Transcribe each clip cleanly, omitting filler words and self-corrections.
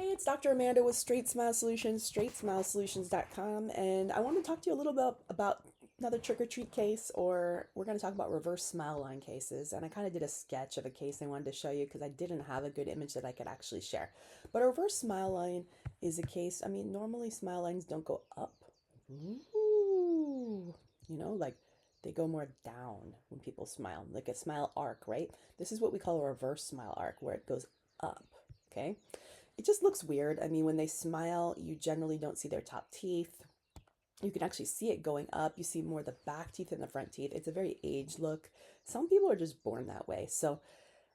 Hey, it's Dr. Amanda with Straightsmile Solutions, straightsmilesolutions.com, and I want to talk to you a little bit about another trick or treat case, or we're going to talk about reverse smile line cases. And I kind of did a sketch of a case I wanted to show you because I didn't have a good image that I could actually share. But a reverse smile line is a case, I mean, normally smile lines don't go up. Ooh, like they go more down when people smile, like a smile arc, right? This is what we call a reverse smile arc, where it goes up, okay? It just looks weird. I mean, when they smile, you generally don't see their top teeth. You can actually see it going up. You see more of the back teeth than the front teeth. It's a very aged look. Some people are just born that way. So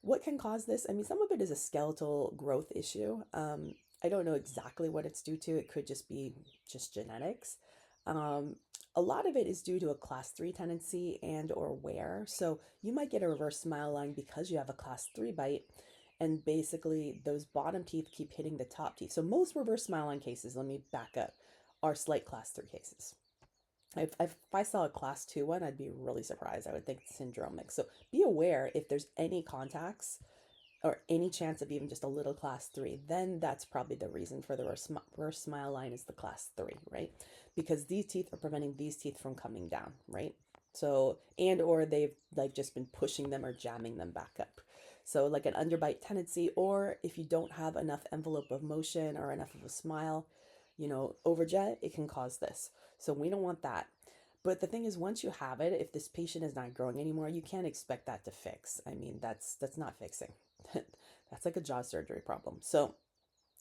what can cause this? I mean, some of it is a skeletal growth issue. I don't know exactly what it's due to. It could just be just genetics. A lot of it is due to a class 3 tendency and or wear. So you might get a reverse smile line because you have a class 3 bite, and basically those bottom teeth keep hitting the top teeth. So most reverse smile line cases, let me back up, are slight class 3 cases. If I saw a class 2 one, I'd be really surprised. I would think syndromic. So be aware if there's any contacts or any chance of even just a little class 3, then that's probably the reason for the reverse smile line is the class 3, right? Because these teeth are preventing these teeth from coming down, right? So, and or they've like just been pushing them or jamming them back up. So like an underbite tendency, or if you don't have enough envelope of motion or enough of a smile, overjet, it can cause this. So we don't want that. But the thing is, once you have it, if this patient is not growing anymore, you can't expect that to fix. I mean, that's not fixing. That's like a jaw surgery problem. So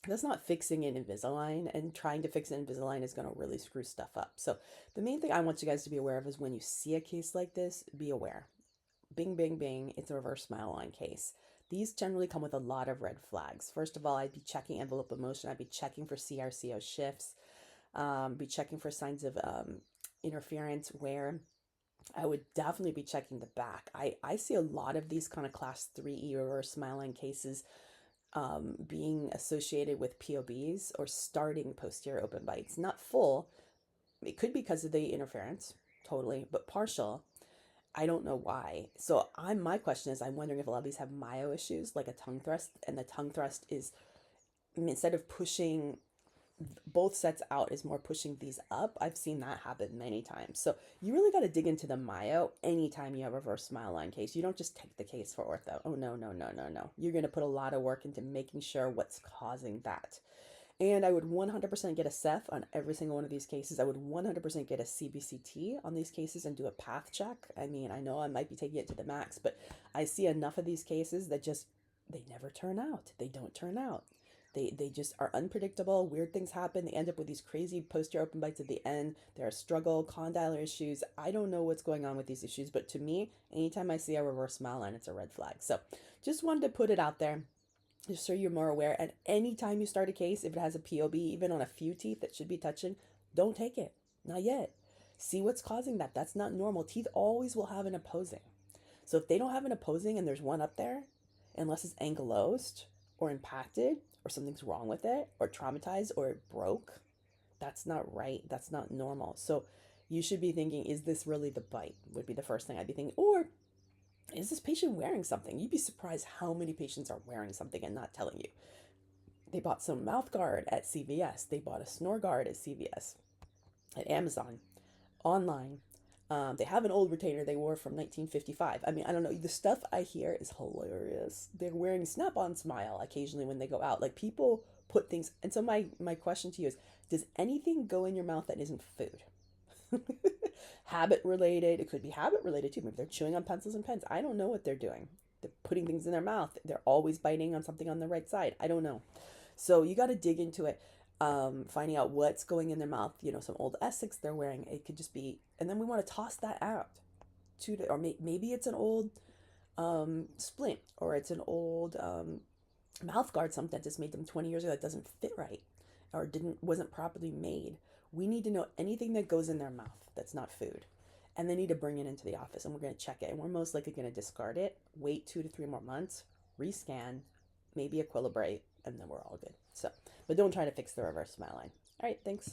that's not fixing in Invisalign, and trying to fix it in Invisalign is going to really screw stuff up. So the main thing I want you guys to be aware of is when you see a case like this, be aware. Bing, bing, bing, it's a reverse smile line case. These generally come with a lot of red flags. First of all, I'd be checking envelope of motion. I'd be checking for CRCO shifts, be checking for signs of interference, wear. I would definitely be checking the back. I see a lot of these kind of class 3E reverse smile line cases being associated with POBs or starting posterior open bites. Not full. It could be because of the interference, totally, but partial. I don't know why. So my question is, I'm wondering if a lot of these have myo issues, like a tongue thrust, and the tongue thrust is, instead of pushing both sets out, is more pushing these up. I've seen that happen many times. So you really got to dig into the myo anytime you have a reverse smile line case. You don't just take the case for ortho. Oh, no, no, no, no, no. You're going to put a lot of work into making sure what's causing that. And I would 100% get a Ceph on every single one of these cases. I would 100% get a CBCT on these cases and do a path check. I mean, I know I might be taking it to the max, but I see enough of these cases that they never turn out. They don't turn out. They just are unpredictable. Weird things happen. They end up with these crazy posterior open bites at the end. They're a struggle, condylar issues. I don't know what's going on with these issues, but to me, anytime I see a reverse smile line, it's a red flag. So just wanted to put it out there just so you're more aware. And anytime you start a case, if it has a POB, even on a few teeth that should be touching, don't take it. Not yet. See what's causing that. That's not normal. Teeth always will have an opposing. So if they don't have an opposing and there's one up there, unless it's ankylosed or impacted or something's wrong with it or traumatized or it broke, that's not right. That's not normal. So you should be thinking, is this really the bite? Would be the first thing I'd be thinking. Or is this patient wearing something? You'd be surprised how many patients are wearing something and not telling you. They bought some mouth guard at CVS. They bought a snore guard at CVS, at Amazon, online. They have an old retainer they wore from 1955. I mean, I don't know. The stuff I hear is hilarious. They're wearing Snap-on Smile occasionally when they go out. Like, people put things. And so my question to you is, does anything go in your mouth that isn't food? Habit related. It could be habit related too. Maybe they're chewing on pencils and pens. I don't know what they're doing. They're putting things in their mouth. They're always biting on something on the right side. I don't know. So you got to dig into it, finding out what's going in their mouth. Some old Essex they're wearing. It could just be, and then we want to toss that out or maybe it's an old splint, or it's an old mouth guard. Some dentist made them 20 years ago that doesn't fit right, or wasn't properly made. We need to know anything that goes in their mouth that's not food. And they need to bring it into the office, and we're going to check it. And we're most likely going to discard it, wait 2 to 3 more months, rescan, maybe equilibrate, and then we're all good. So, but don't try to fix the reverse smile line. All right, thanks.